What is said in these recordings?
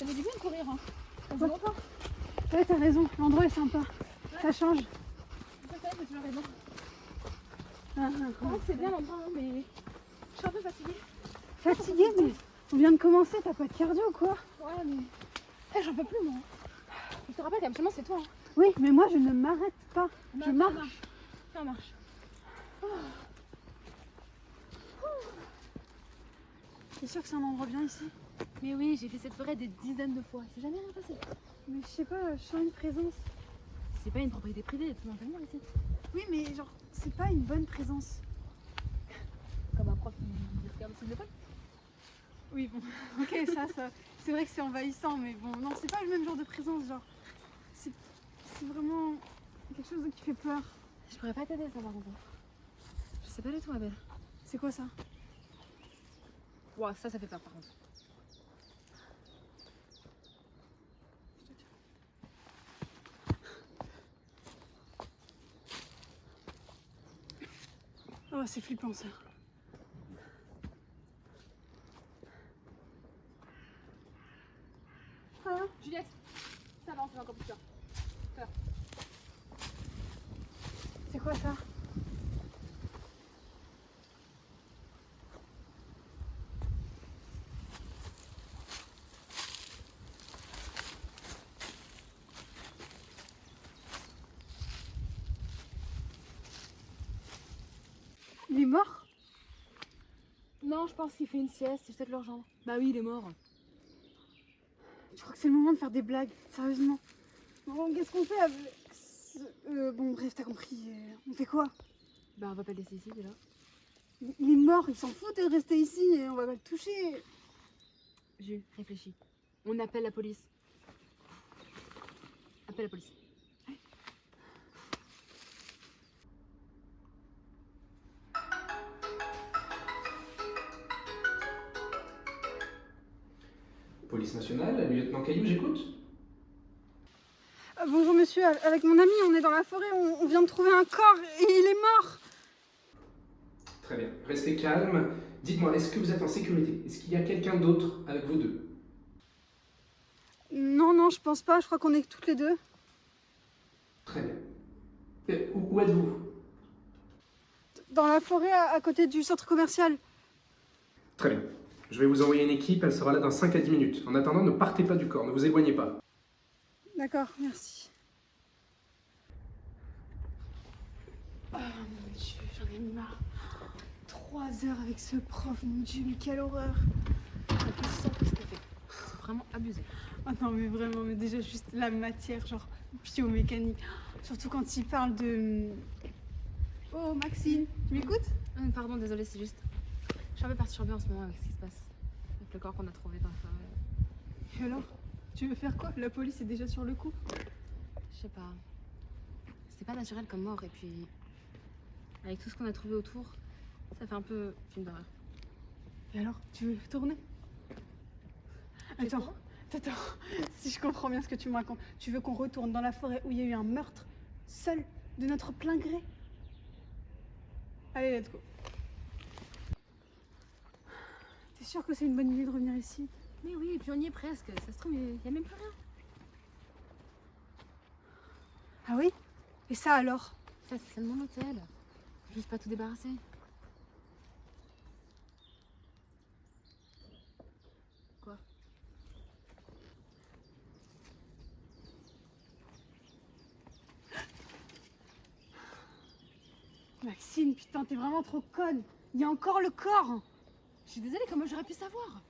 Ça fait du bien de courir, hein. Ça fait longtemps. Ouais, t'as raison, l'endroit est sympa. Ouais. Ça change. Ça, j'ai toujours raison. Ah, C'est bien l'endroit, hein, mais je suis un peu fatiguée. Fatiguée, mais on vient de commencer, t'as pas de cardio ou quoi? Ouais, mais j'en peux plus, moi. Je te rappelle qu'habituellement, c'est toi. Hein. Oui, mais moi je ne m'arrête pas. Bah, Je marche. Ça marche. T'es sûr que c'est un endroit bien ici? Mais oui, j'ai fait cette forêt des dizaines de fois. C'est jamais rien passé. Mais je sais pas, je sens une présence. C'est pas une propriété privée, tout le monde peut venir ici. Oui, mais genre, c'est pas une bonne présence. Comme un prof qui regarde au-dessus de l'école. Oui, bon, ok, ça, c'est vrai que c'est envahissant, mais bon, non, c'est pas le même genre de présence, genre. C'est vraiment quelque chose qui fait peur. Je pourrais pas t'aider, ça par contre. Je sais pas du tout, Abel. C'est quoi ça? Ouah, ça fait peur par contre. Oh, c'est flippant ça. Ah, Juliette, ça va, on fait encore plus peur. C'est quoi ça? Il est mort? Non, je pense qu'il fait une sieste, c'est peut-être l'urgence. Bah oui, il est mort. Je crois que c'est le moment de faire des blagues, sérieusement. Bon, qu'est-ce qu'on fait avec bon, bref, t'as compris. On fait quoi? Bah on va pas le laisser ici déjà. Il est mort, il s'en fout de rester ici, et on va pas le toucher. Jules, réfléchis. On appelle la police. Appelle la police. Police nationale, lieutenant Caillou, j'écoute. Bonjour monsieur, avec mon ami, on est dans la forêt, on vient de trouver un corps et il est mort. Très bien, restez calme. Dites-moi, est-ce que vous êtes en sécurité? Est-ce qu'il y a quelqu'un d'autre avec vous deux? Non, je pense pas, je crois qu'on est toutes les deux. Très bien. Où êtes-vous? Dans la forêt à côté du centre commercial. Très bien. Je vais vous envoyer une équipe, elle sera là dans 5 à 10 minutes. En attendant, ne partez pas du corps, ne vous éloignez pas. D'accord, merci. Oh mon dieu, j'en ai marre. 3 heures avec ce prof, mon dieu, mais quelle horreur. En plus, sans plus ce qu'il fait. C'est vraiment abusé. Ah non mais vraiment, mais déjà juste la matière, genre biomécanique. Surtout quand il parle de... Oh Maxine, tu m'écoutes? Pardon, désolée, c'est juste. Je suis un peu perturbée en ce moment avec ce qui se passe. Avec le corps qu'on a trouvé dans la forêt. Et alors? Tu veux faire quoi? La police est déjà sur le coup. Je sais pas. C'était pas naturel comme mort et puis. Avec tout ce qu'on a trouvé autour, ça fait un peu film d'horreur. Et alors? Tu veux tourner? Attends, si je comprends bien ce que tu me racontes, tu veux qu'on retourne dans la forêt où il y a eu un meurtre, seul, de notre plein gré? Allez, let's go. T'es sûre que c'est une bonne idée de revenir ici? Mais oui, et puis on y est presque. Ça se trouve, il y a même plus rien. Ah oui? Et ça alors? Ça, c'est seulement l'hôtel. Juste pas tout débarrasser. Quoi? Maxine, putain, t'es vraiment trop conne. Il y a encore le corps. Je suis désolée, comment j'aurais pu savoir?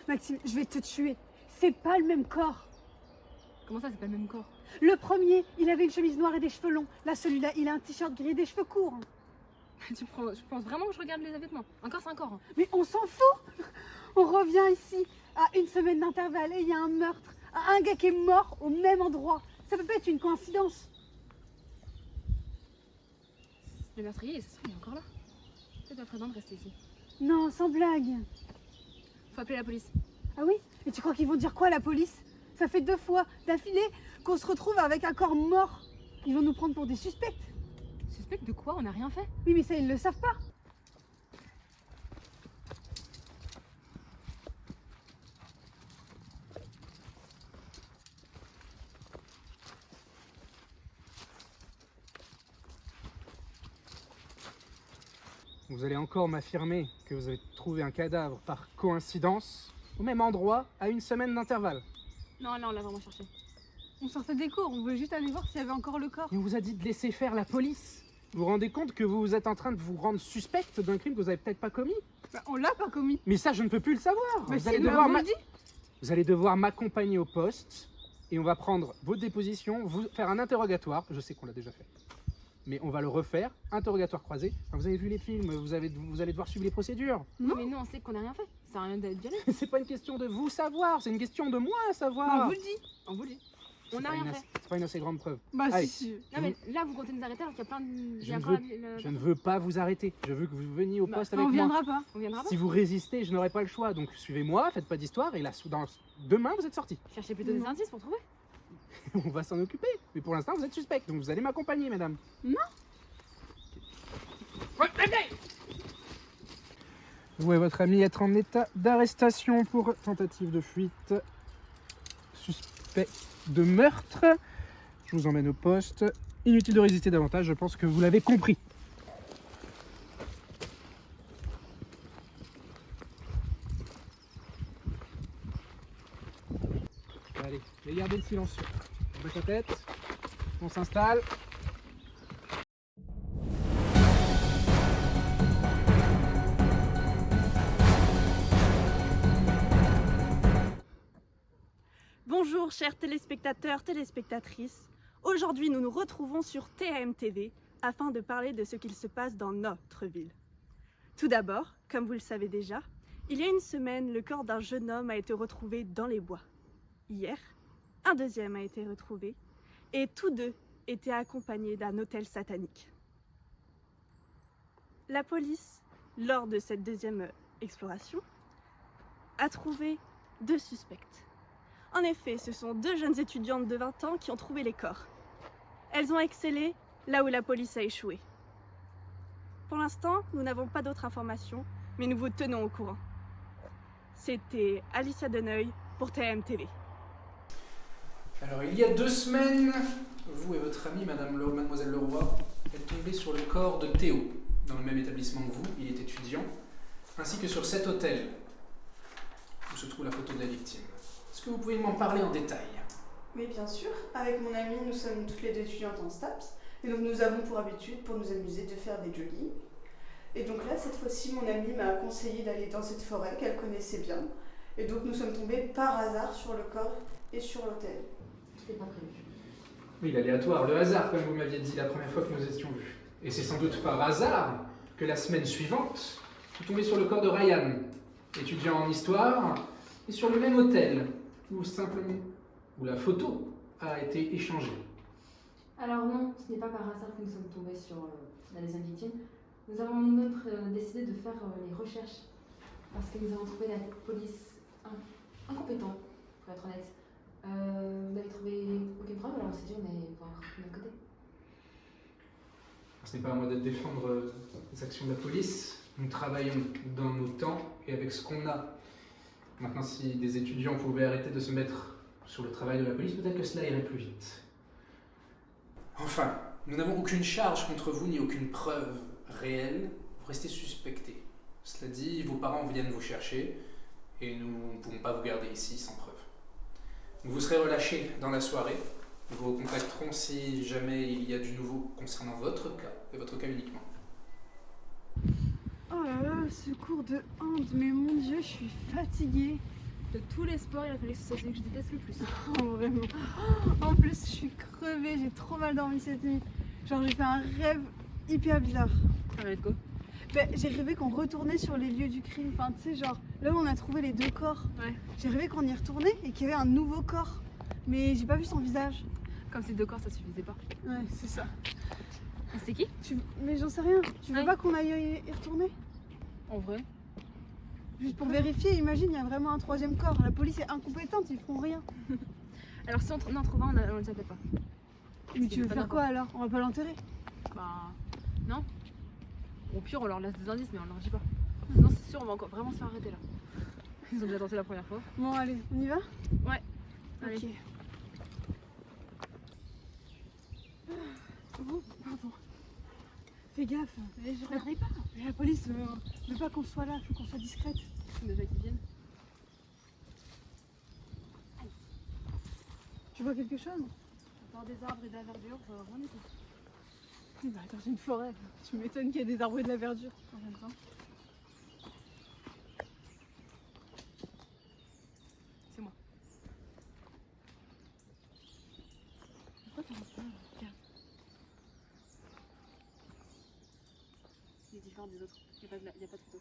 Maxime, je vais te tuer. C'est pas le même corps. Comment ça, c'est pas le même corps? Le premier, il avait une chemise noire et des cheveux longs. Là, celui-là, il a un t-shirt gris et des cheveux courts. Tu penses vraiment que je regarde les vêtements? Encore, c'est un corps. Mais on s'en fout. On revient ici à 1 semaine d'intervalle et il y a un meurtre. Un gars qui est mort au même endroit. Ça peut pas être une coïncidence. Le meurtrier, ça se trouve, il est encore là. Peut-être pas prudent de rester ici. Non, sans blague. Faut appeler la police. Ah oui? Et tu crois qu'ils vont dire quoi, la police? Ça fait 2 fois d'affilée qu'on se retrouve avec un corps mort. Ils vont nous prendre pour des suspects. Suspecte de quoi? On n'a rien fait. Oui, mais ça, ils le savent pas. Vous allez encore m'affirmer que vous avez trouvé un cadavre par coïncidence au même endroit à une semaine d'intervalle. Non, là, on l'a vraiment cherché. On sortait des cours, on voulait juste aller voir s'il y avait encore le corps. Et on vous a dit de laisser faire la police. Vous vous rendez compte que vous êtes en train de vous rendre suspecte d'un crime que vous avez peut-être pas commis? Bah, on l'a pas commis. Mais ça, je ne peux plus le savoir. Bah, vous, si, allez nous devoir l'avons dit. vous allez devoir m'accompagner au poste et on va prendre vos dépositions, vous faire un interrogatoire. Je sais qu'on l'a déjà fait. Mais on va le refaire, interrogatoire croisé. Enfin, vous avez vu les films, vous allez devoir suivre les procédures. Non, mais nous, on sait qu'on n'a rien fait. Ça sert à rien d'y aller. C'est pas une question de vous savoir, c'est une question de moi à savoir. Bah, on vous le dit. On vous le dit. C'est On n'a pas rien une fait. assez- C'est pas une assez grande preuve. Bah, Allez. si. Non, mais là, vous comptez nous arrêter alors qu'il y a plein de. Il y Je a ne encore veux- la- Je ne veux pas vous arrêter. Je veux que vous veniez au Bah, poste On avec moi. viendra pas. On viendra pas. Si vous résistez, je n'aurai pas le choix. Donc suivez-moi, faites pas d'histoire. Et là, demain, vous êtes sortis. Cherchez plutôt des Non. indices pour trouver. On va s'en occuper. Mais pour l'instant, vous êtes suspect. Donc vous allez m'accompagner, mesdames. Non. Vous et votre ami être en état d'arrestation pour tentative de fuite. Suspect de meurtre. Je vous emmène au poste. Inutile de résister davantage, je pense que vous l'avez compris. Allez, gardez le silence. On baisse la tête. On s'installe. Bonjour chers téléspectateurs, téléspectatrices. Aujourd'hui nous nous retrouvons sur TAM-TV afin de parler de ce qu'il se passe dans notre ville. Tout d'abord, comme vous le savez déjà, il y a une semaine, le corps d'un jeune homme a été retrouvé dans les bois. Hier, un deuxième a été retrouvé et tous deux étaient accompagnés d'un autel satanique. La police, lors de cette deuxième exploration, a trouvé 2 suspects. En effet, ce sont 2 jeunes étudiantes de 20 ans qui ont trouvé les corps. Elles ont excellé là où la police a échoué. Pour l'instant, nous n'avons pas d'autres informations, mais nous vous tenons au courant. C'était Alicia Deneuil pour TAM-TV. Alors, il y a 2 semaines, vous et votre amie, mademoiselle Leroy, êtes tombés sur le corps de Théo, dans le même établissement que vous, il est étudiant, ainsi que sur cet hôtel, où se trouve la photo de la victime. Est-ce que vous pouvez m'en parler en détail? Oui, bien sûr. Avec mon amie, nous sommes toutes les 2 étudiantes en STAPS. Et donc nous avons pour habitude, pour nous amuser, de faire des joggings. Et donc là, cette fois-ci, mon amie m'a conseillé d'aller dans cette forêt qu'elle connaissait bien. Et donc nous sommes tombés par hasard sur le corps et sur l'hôtel. C'était pas prévu. Oui, l'aléatoire, le hasard, comme vous m'aviez dit la première fois que nous étions vus. Et c'est sans doute par hasard que la semaine suivante, vous tombez sur le corps de Ryan, étudiant en histoire, et sur le même hôtel, où la photo a été échangée. Alors non, ce n'est pas par hasard que nous sommes tombés sur la deuxième victime. Nous avons décidé de faire les recherches parce que nous avons trouvé la police incompétente, pour être honnête. Vous n'avez trouvé aucune preuve, alors on s'est dit on allait voir de notre côté. Ce n'est pas à moi de défendre les actions de la police. Nous travaillons dans nos temps et avec ce qu'on a. Maintenant, si des étudiants pouvaient arrêter de se mettre sur le travail de la police, peut-être que cela irait plus vite. Enfin, nous n'avons aucune charge contre vous ni aucune preuve réelle. Vous restez suspecté. Cela dit, vos parents viennent vous chercher et nous ne pouvons pas vous garder ici sans preuve. Vous serez relâché dans la soirée. Nous vous recontacterons si jamais il y a du nouveau concernant votre cas et votre cas uniquement. Oh là là, ce cours de hand, mais mon dieu, je suis fatiguée. De tous les sports, il a fallu que ce soit celui que je déteste le plus. Oh, vraiment. En plus, je suis crevée, j'ai trop mal dormi cette nuit. Genre, j'ai fait un rêve hyper bizarre. Allez, let's go. Ben, j'ai rêvé qu'on retournait sur les lieux du crime. Enfin, tu sais, genre, là où on a trouvé les 2 corps. Ouais. J'ai rêvé qu'on y retournait et qu'il y avait un nouveau corps. Mais j'ai pas vu son visage. Comme ces 2 corps, ça suffisait pas. Ouais, c'est ça. Et c'était qui? Mais j'en sais rien. Tu veux Ouais. pas qu'on aille y retourner? En vrai? Juste pour vérifier, imagine, il y a vraiment un 3e corps. La police est incompétente, ils feront rien. Alors si on en trouve un, on ne s'appelle pas. Mais tu veux pas faire d'accord. quoi alors? On va pas l'enterrer? Bah non. Au pire on leur laisse des indices mais on leur dit pas. Sinon c'est sûr on va encore vraiment se faire arrêter là. Ils ont déjà tenté la première fois. Bon allez, on y va? Ouais. Allez. Ok. Oh, pardon. Fais gaffe. Je regarderai pas. La police veut pas qu'on soit là, faut qu'on soit discrète. Déjà qu'ils viennent. Tu vois quelque chose? À part des arbres et de la verdure, rien du tout. Bah, dans une forêt, tu m'étonnes qu'il y ait des arbres et de la verdure en même temps. C'est moi. Pourquoi t'en as pas? Regarde. Il est différent des autres. Il n'y a pas de photo.